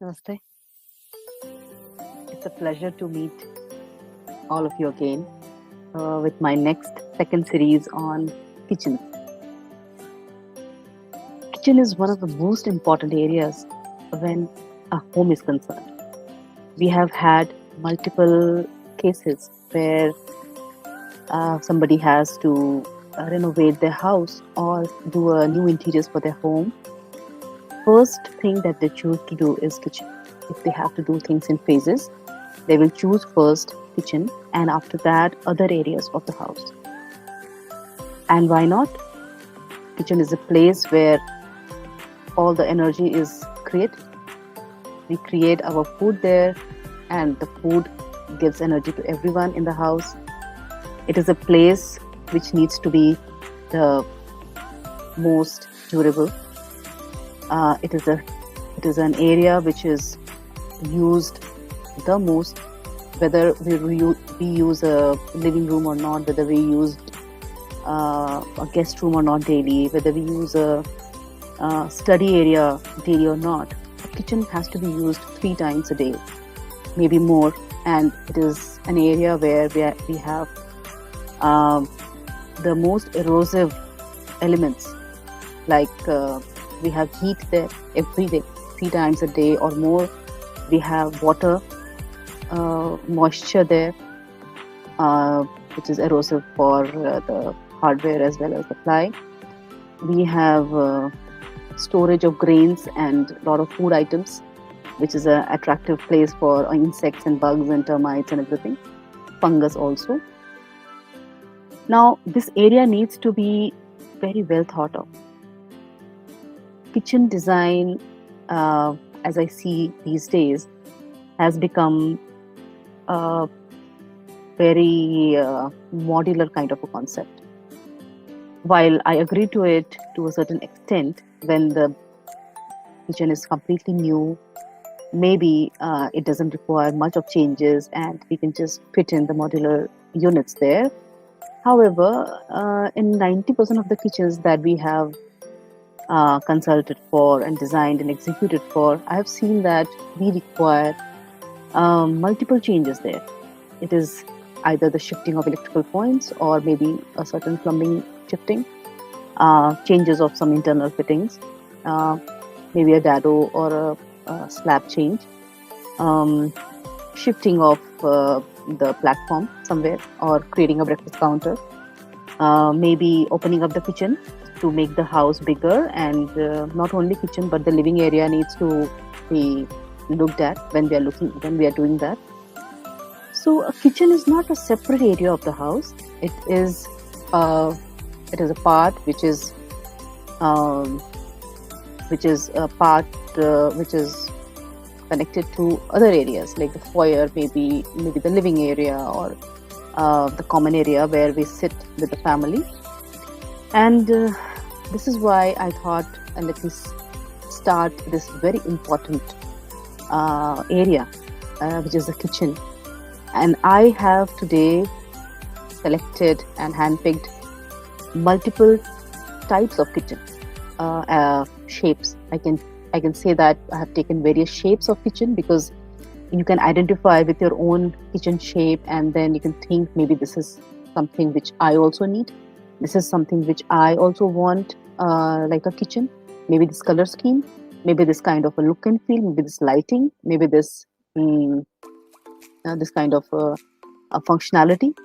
Namaste. It's a pleasure to meet all of you again with my next second series on kitchen. Kitchen is one of the most important areas when a home is concerned. We have had multiple cases where somebody has to renovate their house or do a new interiors for their home. First thing that they choose to do is kitchen. If they have to do things in phases, they will choose first kitchen and after that other areas of the house. And why not? Kitchen is a place where all the energy is created. We create our food there and the food gives energy to everyone in the house. It is a place which needs to be the most durable. It is an area which is used the most, whether we use a living room or not, whether we use a guest room or not daily, whether we use a study area daily or not. The kitchen has to be used 3 times a day, maybe more, and it is an area where we have the most erosive elements, like we have heat there every day, 3 times a day or more. We have water, moisture there, which is erosive for the hardware as well as the ply. We have storage of grains and a lot of food items, which is an attractive place for insects and bugs and termites and everything, fungus also. Now, this area needs to be very well thought of. Kitchen design, as I see these days, has become a very modular kind of a concept. While I agree to it to a certain extent, when the kitchen is completely new, maybe it doesn't require much of changes and we can just fit in the modular units there. However, in 90% of the kitchens that we have consulted for and designed and executed for, I have seen that we require multiple changes there. It is either the shifting of electrical points or maybe a certain plumbing shifting, changes of some internal fittings, maybe a dado or a slab change, shifting of the platform somewhere or creating a breakfast counter, maybe opening up the kitchen to make the house bigger, and not only kitchen but the living area needs to be looked at when we are doing that. So a kitchen is not a separate area of the house. It is a part which is connected to other areas like the foyer, maybe the living area or the common area where we sit with the family. And this is why I thought, let me start this very important area, which is the kitchen. And I have today selected and handpicked multiple types of kitchen shapes. I can say that I have taken various shapes of kitchen because you can identify with your own kitchen shape, and then you can think maybe this is something which I also need. This is something which I also want, like a kitchen. Maybe this color scheme, maybe this kind of a look and feel, maybe this lighting, maybe this kind of a functionality,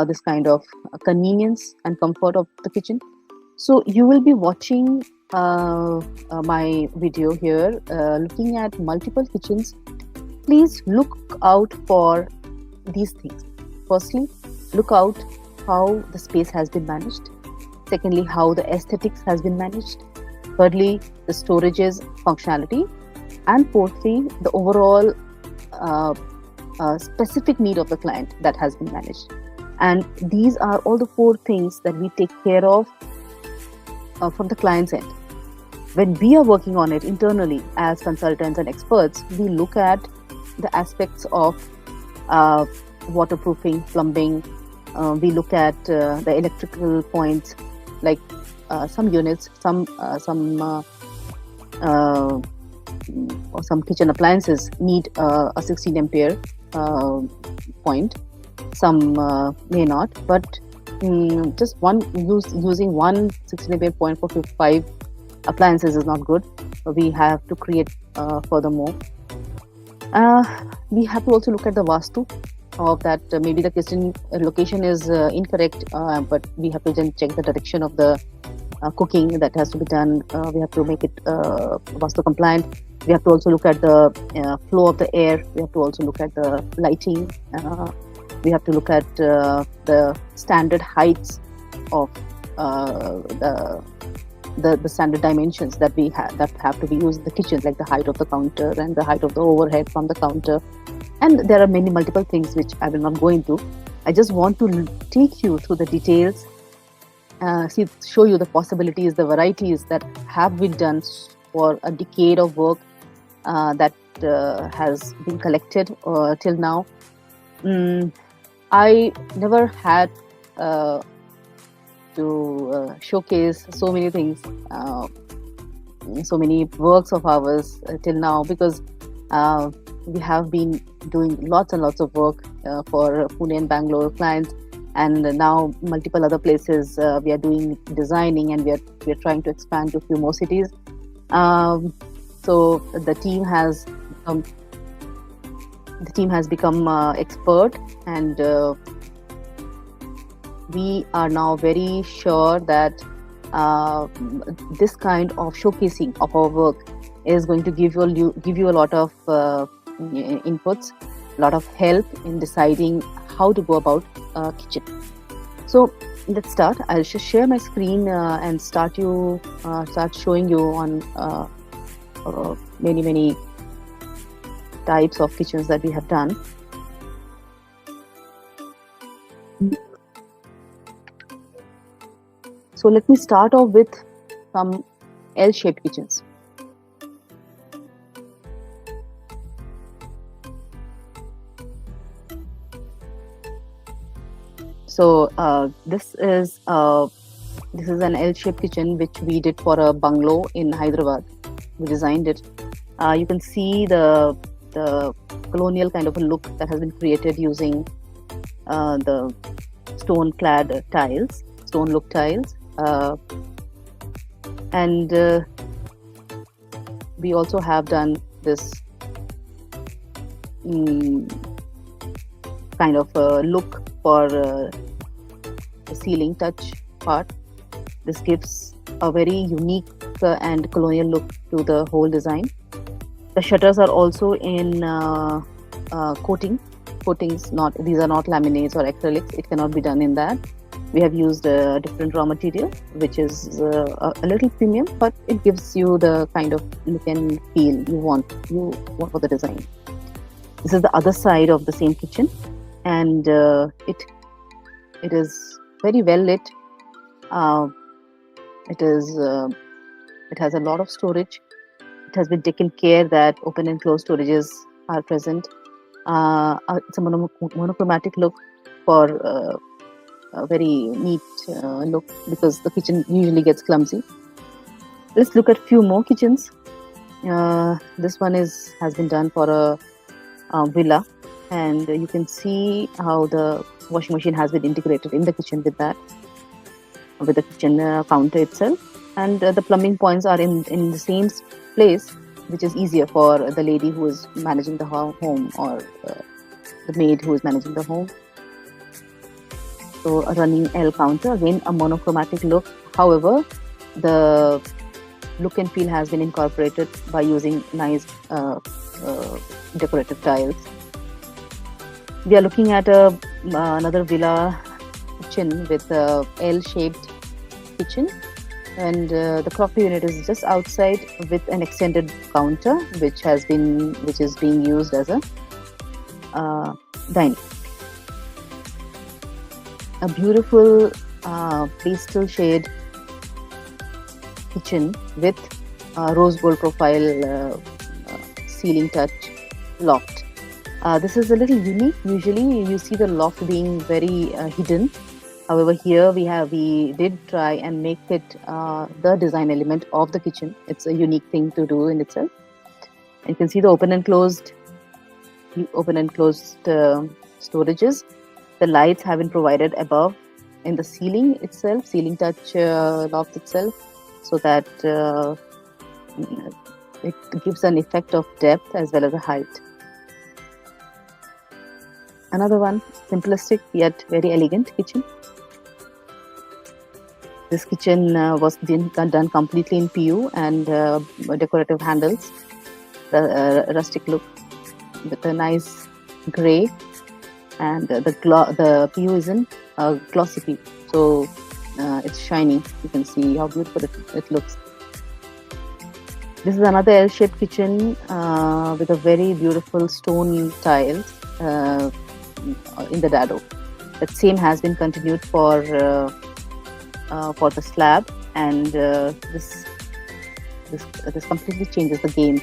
this kind of convenience and comfort of the kitchen. So you will be watching my video here, looking at multiple kitchens. Please look out for these things. Firstly, look out how the space has been managed. Secondly, how the aesthetics has been managed. Thirdly, the storage's functionality. And fourthly, the overall specific need of the client that has been managed. And these are all the 4 things that we take care of from the client's end. When we are working on it internally as consultants and experts, we look at the aspects of waterproofing, plumbing. We look at the electrical points, like some units, some or some kitchen appliances need a 16 ampere point. Some may not, but just using one 16 ampere point for 5 appliances is not good. We have to create furthermore. We have to also look at the vastu of that. Maybe the kitchen location is incorrect, but we have to then check the direction of the cooking that has to be done. We have to make it vastu compliant. We have to also look at the flow of the air. We have to also look at the lighting. We have to look at the standard heights of the standard dimensions that we have that have to be used in the kitchen, like the height of the counter and the height of the overhead from the counter. And there are multiple things which I will not go into. I just want to take you through the details, show you the possibilities, the varieties that have been done for a decade of work that has been collected till now. I never had to showcase so many things, so many works of ours till now, because we have been doing lots and lots of work for Pune and Bangalore clients, and now multiple other places. We are doing designing, and we are trying to expand to a few more cities. So the team has become expert, and we are now very sure that this kind of showcasing of our work is going to give you a lot of inputs, a lot of help in deciding how to go about kitchen. So let's start. I'll just share my screen and start showing you on many types of kitchens that we have done. So let me start off with some L-shaped kitchens. So this is an L-shaped kitchen which we did for a bungalow in Hyderabad. We designed it. You can see the colonial kind of a look that has been created using the stone-clad tiles, stone-look tiles. And we also have done this kind of look for the ceiling touch part. This gives a very unique and colonial look to the whole design. The shutters are also in coatings. These are not laminates or acrylics. It cannot be done in that. We have used a different raw material, which is a little premium, but it gives you the kind of look and feel you want for the design. This is the other side of the same kitchen, and it is very well lit. It has a lot of storage. It has been taken care that open and closed storages are present. It's a monochromatic look for a very neat look, because the kitchen usually gets clumsy. Let's look at few more kitchens. This one has been done for a villa, and you can see how the washing machine has been integrated in the kitchen with the kitchen counter itself, and the plumbing points are in the same place, which is easier for the lady who is managing the home, or the maid who is managing the home. So a running L counter, again a monochromatic look. However, the look and feel has been incorporated by using nice decorative tiles. We are looking at another villa kitchen with a L-shaped kitchen, and the crockery unit is just outside with an extended counter, which is being used as a dining. A beautiful pastel shade kitchen with rose gold profile ceiling touch loft. This is a little unique. Usually you see the loft being very hidden. However, here we did try and make it the design element of the kitchen. It's a unique thing to do in itself. You can see the open and closed storages. The lights have been provided above in the ceiling itself, ceiling touch loft itself, so that it gives an effect of depth as well as a height. Another one, simplistic yet very elegant kitchen. This kitchen was done completely in PU and decorative handles, the rustic look with a nice grey, and the PU is in glossy PU, so it's shiny. You can see how beautiful it looks. This is another L-shaped kitchen with a very beautiful stone tiles in the dado. That same has been continued for the slab, and this completely changes the game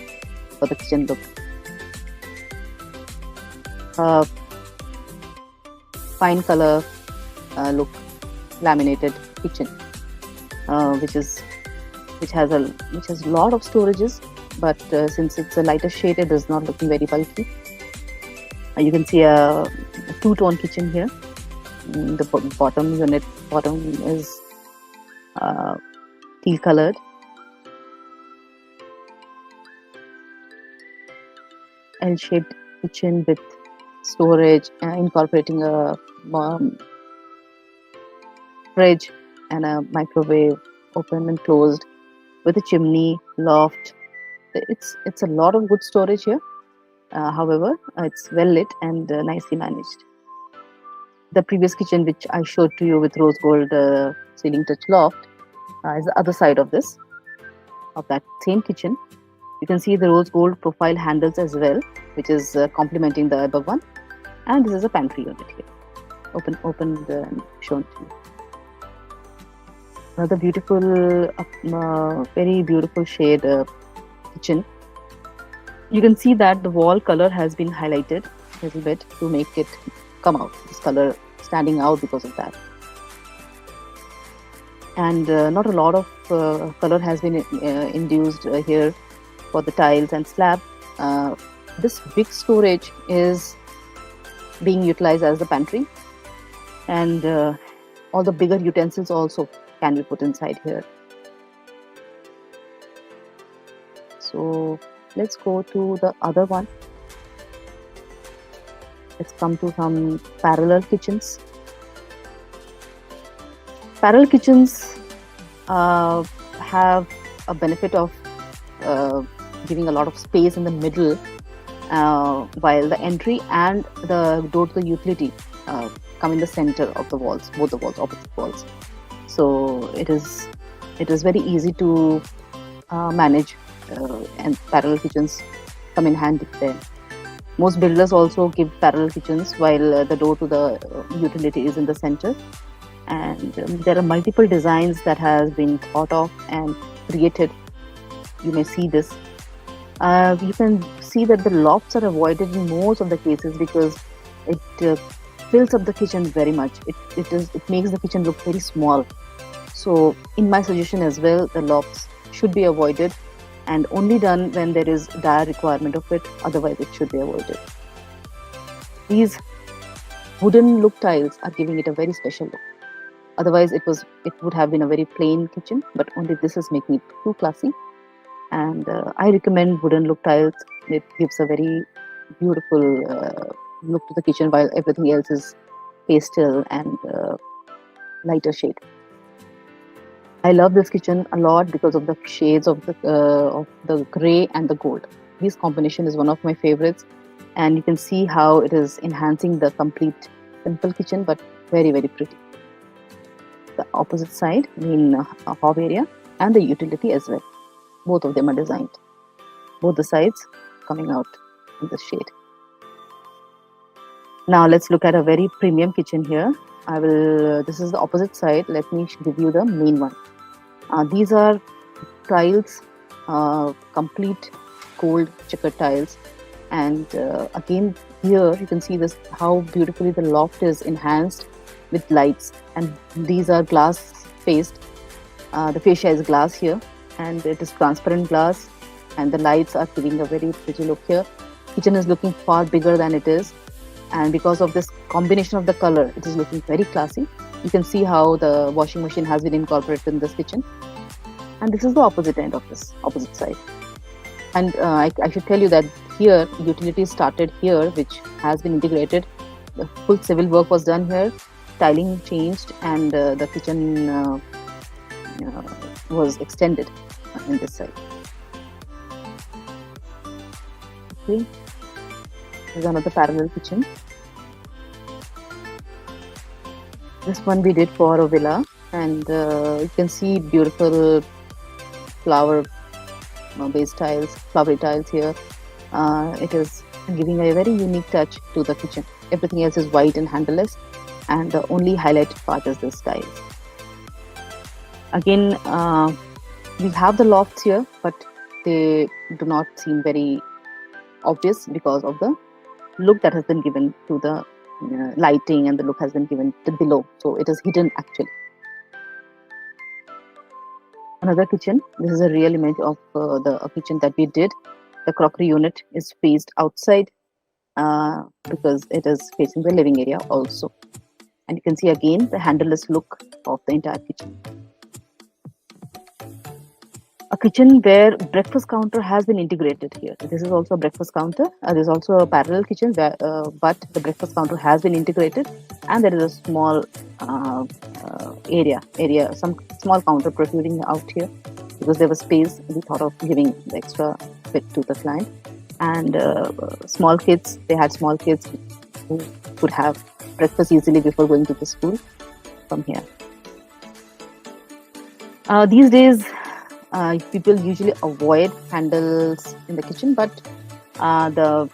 for the kitchen look. Fine color look laminated kitchen, which has a lot of storages, but since it's a lighter shade, it is not looking very bulky. You can see a two-tone kitchen here. The bottom unit is teal colored. L-shaped kitchen with storage, incorporating a fridge and a microwave, open and closed, with a chimney, loft. It's a lot of good storage here. However, it's well lit and nicely managed. The previous kitchen, which I showed to you with rose gold ceiling touch loft, is the other side of that same kitchen. You can see the rose gold profile handles as well, which is complementing the above one. And this is a pantry unit here, opened and shown to you. Another beautiful, very beautiful shade kitchen. You can see that the wall color has been highlighted a little bit to make it come out, this color standing out because of that. And not a lot of color has been induced here for the tiles and slab. This big storage is being utilized as the pantry, and all the bigger utensils also can be put inside here. So let's go to the other one. Let's come to some parallel kitchens. Parallel kitchens have a benefit of giving a lot of space in the middle, while the entry and the door to the utility come in the center of the walls, both the walls, opposite walls. So it is very easy to manage, and parallel kitchens come in handy there. Most builders also give parallel kitchens while the door to the utility is in the center. And there are multiple designs that has been thought of and created. You may see this. You can see that the lofts are avoided in most of the cases because it fills up the kitchen very much. It makes the kitchen look very small. So in my suggestion as well, the lofts should be avoided and only done when there is dire requirement of it. Otherwise, it should be avoided. These wooden look tiles are giving it a very special look. Otherwise, it would have been a very plain kitchen, but only this is making it too classy. And I recommend wooden look tiles. It gives a very beautiful look to the kitchen, while everything else is pastel and lighter shade. I love this kitchen a lot because of the shades of the grey and the gold. This combination is one of my favorites, and you can see how it is enhancing the complete simple kitchen, but very, very pretty. The opposite side, in hob area, and the utility as well. Both of them are designed. Both the sides coming out in this shade. Now let's look at a very premium kitchen here. This is the opposite side. Let me give you the main one. These are tiles, complete gold checkered tiles. And again, here you can see this, how beautifully the loft is enhanced with lights. And these are glass faced. The fascia is glass here, and it is transparent glass, and the lights are giving a very pretty look here. Kitchen is looking far bigger than it is, and because of this combination of the color, it is looking very classy. You can see how the washing machine has been incorporated in this kitchen, and this is the opposite end of this opposite side. And I should tell you that here utilities started here, which has been integrated. The full civil work was done here, tiling changed, and the kitchen was extended in this side. Okay, there's another parallel kitchen. This one we did for a villa, and you can see beautiful flower based tiles, flowery tiles here. It is giving a very unique touch to the kitchen. Everything else is white and handleless, and the only highlighted part is this tiles. Again, we have the lofts here, but they do not seem very obvious because of the look that has been given to the lighting, and the look has been given to below, so it is hidden actually. Another kitchen. This is a real image of a kitchen that we did. The crockery unit is faced outside because it is facing the living area also, and you can see again the handleless look of the entire kitchen. A kitchen where breakfast counter has been integrated here. This is also a breakfast counter. There's also a parallel kitchen where, but the breakfast counter has been integrated, and there is a small area, some small counter protruding out here because there was space. We thought of giving the extra bit to the client, and small kids. They had small kids who could have breakfast easily before going to the school from here. These days, people usually avoid handles in the kitchen, but the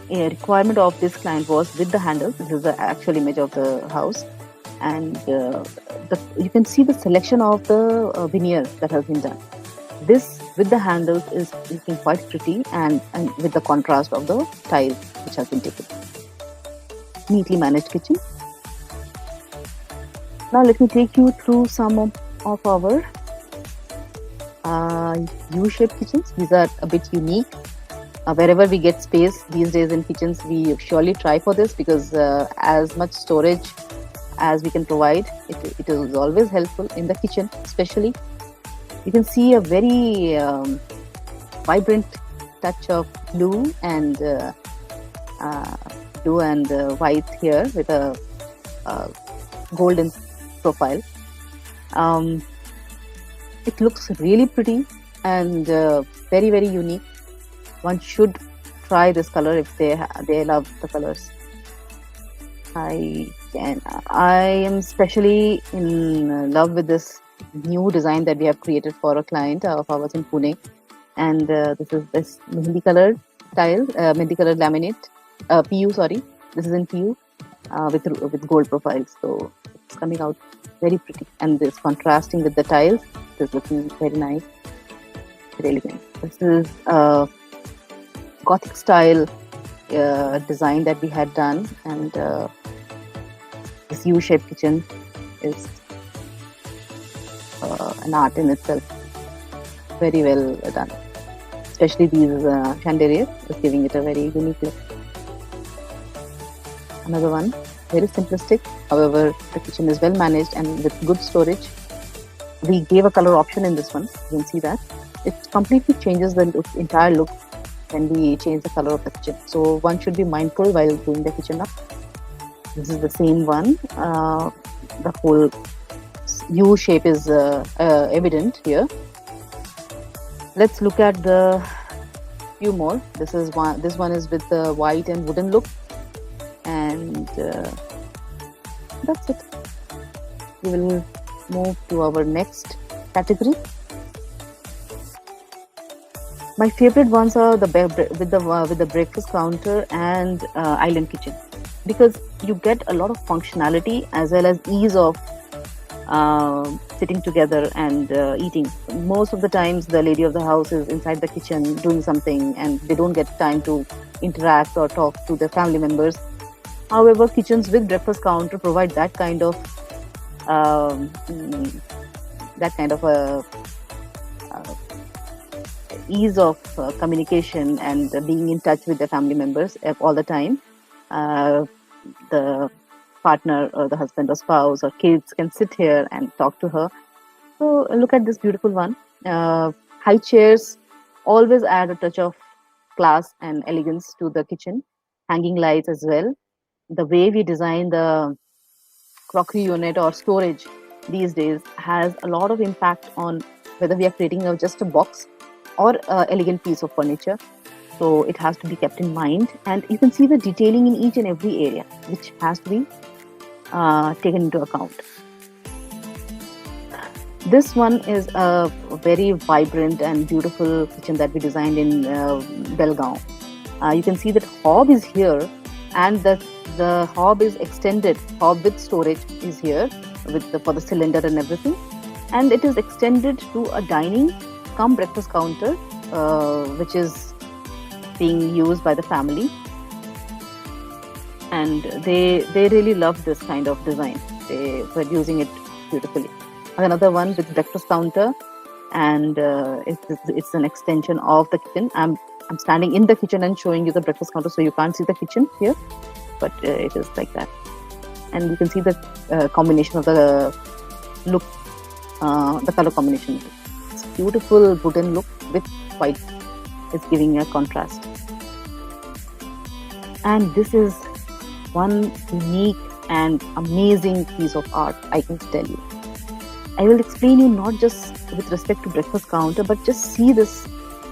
requirement of this client was with the handles. This is the actual image of the house, and you can see the selection of the veneer that has been done. This with the handles is looking quite pretty, and with the contrast of the tiles which has been taken. Neatly managed kitchen. Now let me take you through some of our U-shaped kitchens. These are a bit unique. Wherever we get space these days in kitchens, we surely try for this because as much storage as we can provide, it is always helpful in the kitchen. Especially, you can see a very vibrant touch of blue and white here with a golden profile. It looks really pretty and very, very unique. One should try this color if they love the colors. I am especially in love with this new design that we have created for a client of ours in Pune, and this is this mehendi colored tile, mehendi colored laminate, PU. Sorry, this is in PU with gold profiles. So it's coming out very pretty, and this contrasting with the tiles. It is looking very nice, very elegant. This is Gothic style design that we had done, and this U-shaped kitchen is an art in itself. Very well done. Especially these chandeliers is giving it a very unique look. Another one, very simplistic. However, the kitchen is well managed and with good storage. We gave a color option in this one. You can see that it completely changes the entire look when we change the color of the kitchen. So one should be mindful while doing the kitchen up. This is the same one. The whole U shape is evident here. Let's look at the few more. This one is with the white and wooden look, and that's it. We will move to our next category. My favorite ones are with the breakfast counter and island kitchen, because you get a lot of functionality as well as ease of sitting together and eating. Most of the times the lady of the house is inside the kitchen doing something and they don't get time to interact or talk to their family members. However, kitchens with breakfast counter provide that kind of ease of communication and being in touch with their family members all the time. The partner or the husband or spouse or kids can sit here and talk to her. So look at this beautiful one. High chairs always add a touch of class and elegance to the kitchen. Hanging lights as well. The way we design the crockery unit or storage these days has a lot of impact on whether we are creating just a box or an elegant piece of furniture. So it has to be kept in mind, and you can see the detailing in each and every area, which has to be taken into account. This one is a very vibrant and beautiful kitchen that we designed in Belgaum. You can see that hob is here, and the hob is extended. Hob with storage is here for the cylinder and everything, and it is extended to a dining cum breakfast counter, which is being used by the family, and they really love this kind of design. They were using it beautifully. Another one with breakfast counter, and it's an extension of the kitchen. I'm standing in the kitchen and showing you the breakfast counter, so you can't see the kitchen here, but it is like that. And you can see the combination of the look, the color combination. It's beautiful wooden look with white. It's giving a contrast. And this is one unique and amazing piece of art, I can tell you. I will explain you not just with respect to breakfast counter, but just see this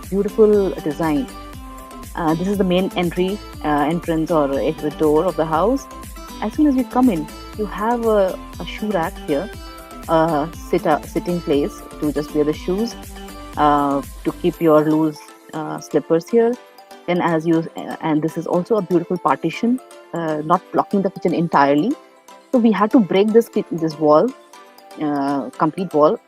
beautiful design. This is the main entrance or exit door of the house. As soon as you come in, you have a shoe rack here, a sitting place to just wear the shoes, to keep your loose slippers here. Then and this is also a beautiful partition, not blocking the kitchen entirely. So we had to break this wall, complete wall.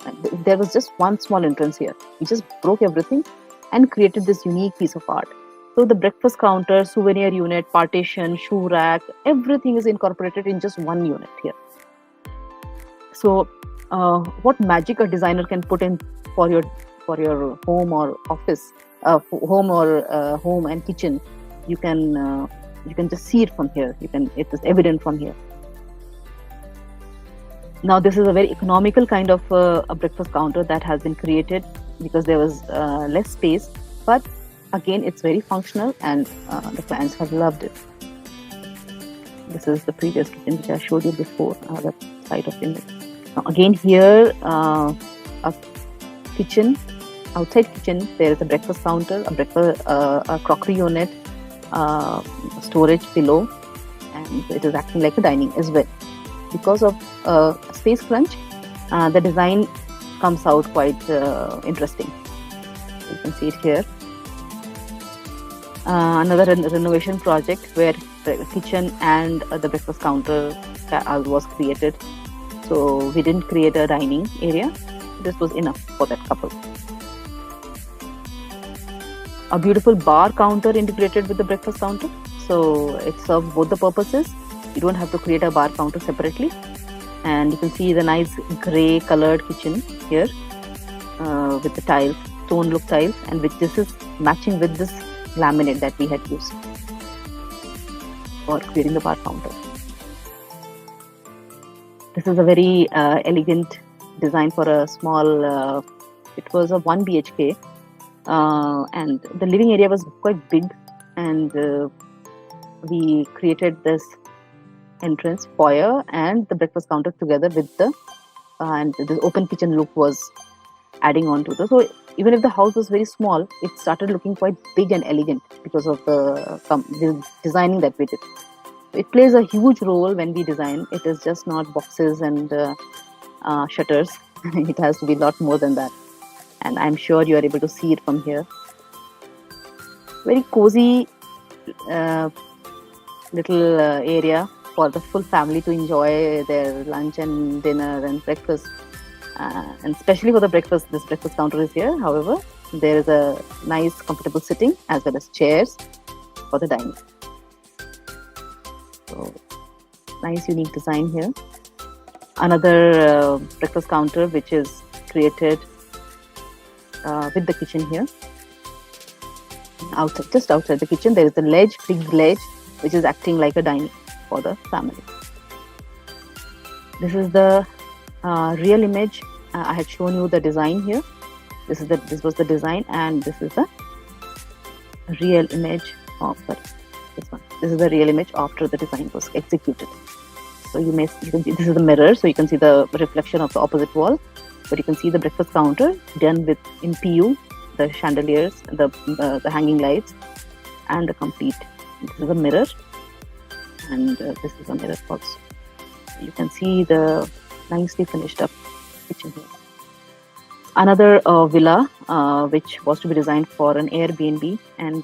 There was just one small entrance here. We just broke everything and created this unique piece of art. So the breakfast counter, souvenir unit, partition, shoe rack, everything is incorporated in just one unit here. So what magic a designer can put in for your home or office, home and kitchen, you can just see it from here. It is evident from here. Now this is a very economical kind of a breakfast counter that has been created because there was less space, but again it's very functional, and the clients have loved it. This is the previous kitchen which I showed you before, the side of image. Now again here, a kitchen, outside kitchen, there is a breakfast counter, a crockery unit, storage below, and it is acting like a dining as well. Because of space crunch, the design comes out quite interesting. You can see it here. Another renovation project where the kitchen and the breakfast counter was created. So we didn't create a dining area. This was enough for that couple. A beautiful bar counter integrated with the breakfast counter. So it serves both the purposes. You don't have to create a bar counter separately. And you can see the nice grey colored kitchen here, with the tiles, stone look tiles, and this is matching with this laminate that we had used for creating the bar counter. This is a very elegant design for a small, it was a 1 BHK, and the living area was quite big, and we created this entrance, foyer, and the breakfast counter together with and the open kitchen look was adding on to it. So even if the house was very small, it started looking quite big and elegant because of the designing that we did. It plays a huge role when we design. It is just not boxes and shutters. It has to be a lot more than that. And I'm sure you are able to see it from here. Very cozy little area for the full family to enjoy their lunch and dinner and breakfast. And especially for the breakfast, this breakfast counter is here. However, there is a nice comfortable sitting as well as chairs for the dining. So nice unique design here. Another breakfast counter which is created with the kitchen here. just outside the kitchen, there is a ledge, big ledge, which is acting like a dining for the family. This is the real image. I had shown you the design here. This was the design, and this is the real image of this one. This is the real image after the design was executed. So you can see this is the mirror, so you can see the reflection of the opposite wall. But you can see the breakfast counter done with in PU, the chandeliers, the hanging lights, and the complete. This is a mirror, and this is a mirror also. You can see the nicely finished up kitchen here. Another villa, which was to be designed for an Airbnb, and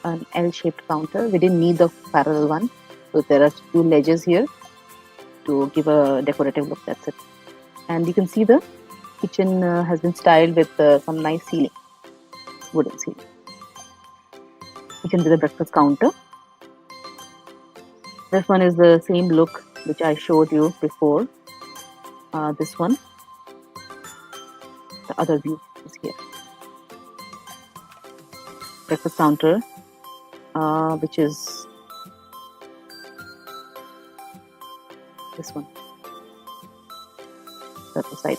an L-shaped counter. We didn't need the parallel one, so there are two ledges here to give a decorative look. That's it. And you can see the kitchen has been styled with some nice ceiling, wooden ceiling. You can see the breakfast counter. This one is the same look which I showed you before. This one, the other view is here. Breakfast counter, which is this one. That's the side.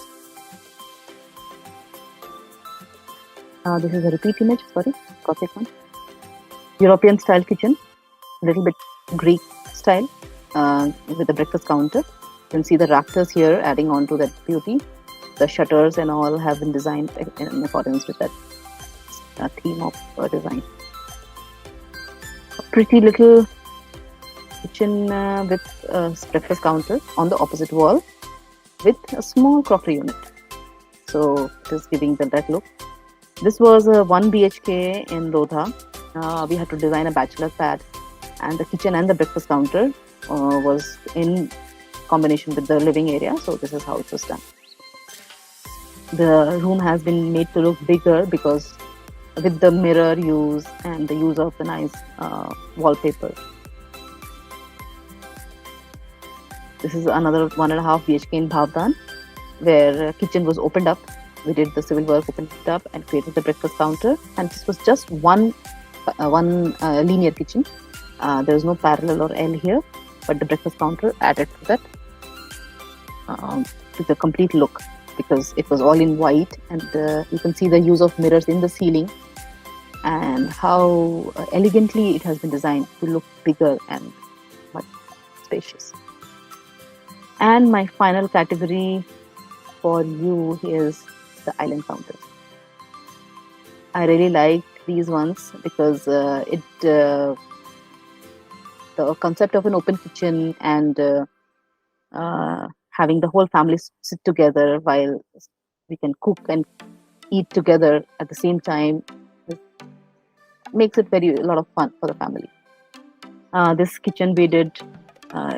This is a repeat image. Sorry, copy one. European style kitchen, a little bit Greek style, with the breakfast counter. You can see the rafters here adding on to that beauty. The shutters and all have been designed in accordance with that theme of design. A pretty little kitchen with a breakfast counter on the opposite wall with a small crockery unit. So it is giving that look. This was a 1 BHK in Lodha. We had to design a bachelor pad, and the kitchen and the breakfast counter was in combination with the living area. So this is how it was done. The room has been made to look bigger because with the mirror use and the use of the nice wallpaper. This is another 1.5 BHK in Bhavdan, where kitchen was opened up. We did the civil work, opened it up, and created the breakfast counter. And this was just one linear kitchen. There is no parallel or L here, but the breakfast counter added to that, to the complete look, because it was all in white, and you can see the use of mirrors in the ceiling and how elegantly it has been designed to look bigger and much spacious. And my final category for you is the island counters. I really like these ones because the concept of an open kitchen and having the whole family sit together while we can cook and eat together at the same time makes it a lot of fun for the family. This kitchen we did,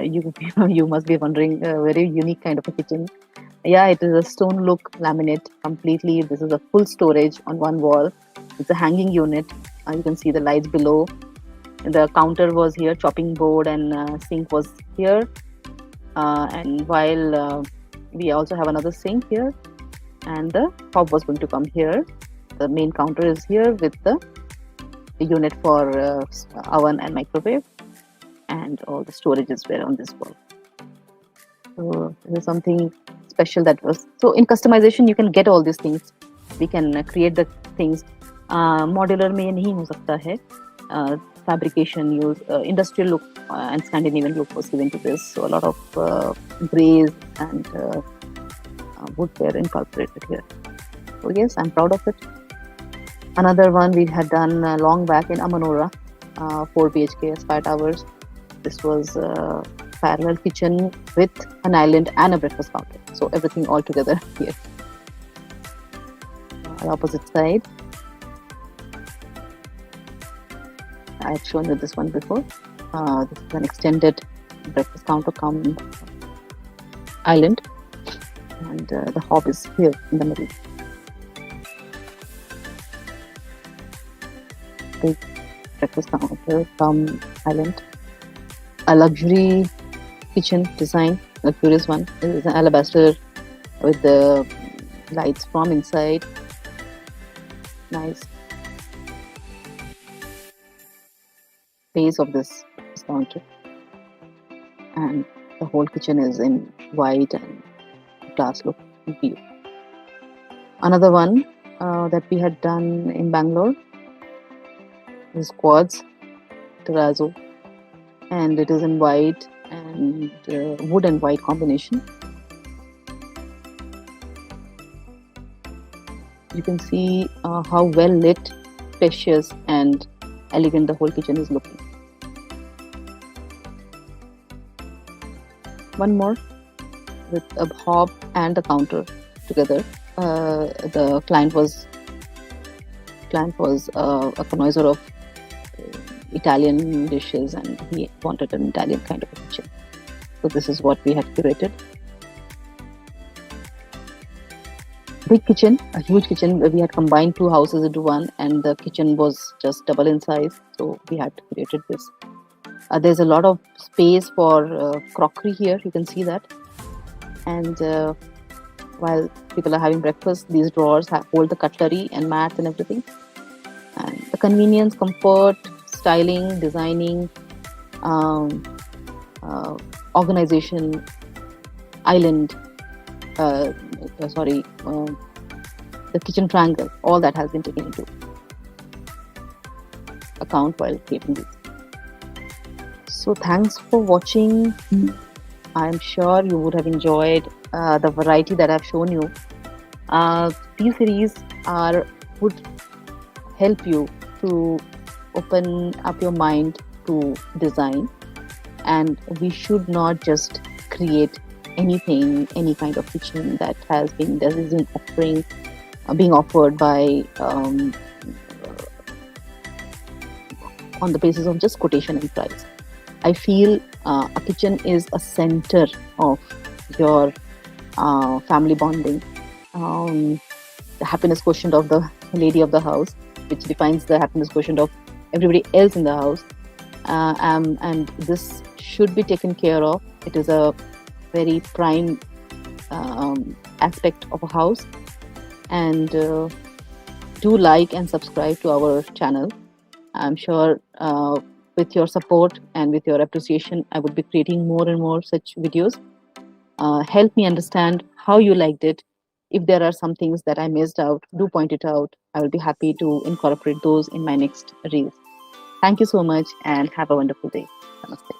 you must be wondering, a very unique kind of a kitchen. Yeah, it is a stone look laminate completely. This is a full storage on one wall. It's a hanging unit. You can see the lights below. The counter was here, chopping board and sink was here. And while we also have another sink here, and the hob was going to come here. The main counter is here with the unit for oven and microwave, and all the storages were on this wall. So this is something special that was. So in customization, you can get all these things. We can create the things. Modular में ये नहीं हो सकता है. Fabrication use, industrial look and Scandinavian look was given to this. So a lot of grays and wood were incorporated here. So yes, I'm proud of it. Another one we had done long back in Amanora, 4 BHK Aspire Towers. This was a parallel kitchen with an island and a breakfast counter. So everything all together here. Opposite side. I had shown you this one before. This is an extended breakfast counter come island, and the hob is here in the middle. Big breakfast counter come island. A luxury kitchen design, luxurious one. This is an alabaster with the lights from inside. Nice. base of this counter, and the whole kitchen is in white and glass look view. Another one that we had done in Bangalore is quads terrazzo, and it is in white and wood and white combination. You can see how well lit, spacious, and elegant the whole kitchen is looking. One more with a hob and a counter together. The client was a connoisseur of Italian dishes, and he wanted an Italian kind of a kitchen. So this is what we had curated. Big kitchen, a huge kitchen. We had combined 2 houses into one, and the kitchen was just double in size. So we had created this. There's a lot of space for crockery here. You can see that. And while people are having breakfast, these drawers hold the cutlery and mats and everything. And the convenience, comfort, styling, designing, organization, island, the kitchen triangle, all that has been taken into account while creating this. So thanks for watching. I'm sure you would have enjoyed the variety that I've shown you. These series would help you to open up your mind to design, and we should not just create anything, any kind of kitchen that isn't being offered by on the basis of just quotation and price. I feel a kitchen is a center of your family bonding, the happiness quotient of the lady of the house, which defines the happiness quotient of everybody else in the house, and this should be taken care of. It is a very prime aspect of a house, and do like and subscribe to our channel. I'm sure with your support and with your appreciation, I would be creating more and more such videos. Help me understand how you liked it. If there are some things that I missed out, do point it out. I will be happy to incorporate those in my next reels. Thank you so much and have a wonderful day. Namaste.